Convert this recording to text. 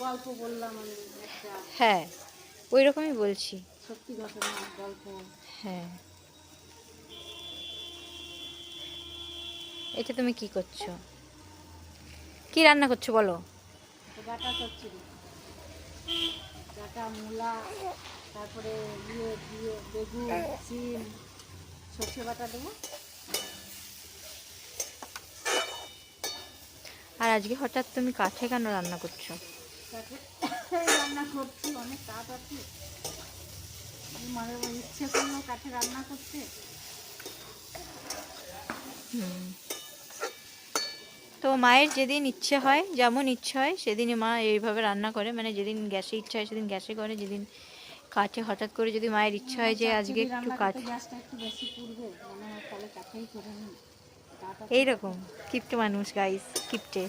গল্প বললাম আমি একটা, হ্যাঁ ওই রকমই বলছি। সত্যি ঘটনা গল্প। হ্যাঁ। এটা তুমি কি করছো? কি রান্না করছো বলো? ডাটা চচ্চড়ি, ডাটা মূলা, তারপরে ইয়ে দিয়ে বেগুন, সিম, সর্ষে বাটা দেবো। আর আজকে হঠাৎ তুমি কাঠে কেন রান্না করছো? তাকে রান্না করছি, অনেক কাঠ আছে, মাঝে মাঝে ইচ্ছে করলো কাঠে রান্না করতে। হুম। তো মায়ের যেদিন ইচ্ছে হয়, যেমন ইচ্ছে হয় সেদিনই মা এইভাবে রান্না করে, মানে যেদিন গ্যাসে ইচ্ছা হয় সেদিন গ্যাসে করে, যেদিন কাঠে হঠাৎ করে যদি মায়ের ইচ্ছা হয় যে আজকে চচ্চড়ি একটু রান্না কাঠ। করতে গ্যাসটা একটু বেশি পুড়বে, মনে হয় তাহলে কাঠেই করে নিই, কাঠ আছে তো। এইরকম কিপটে মানুষ গাইস, কিপটে।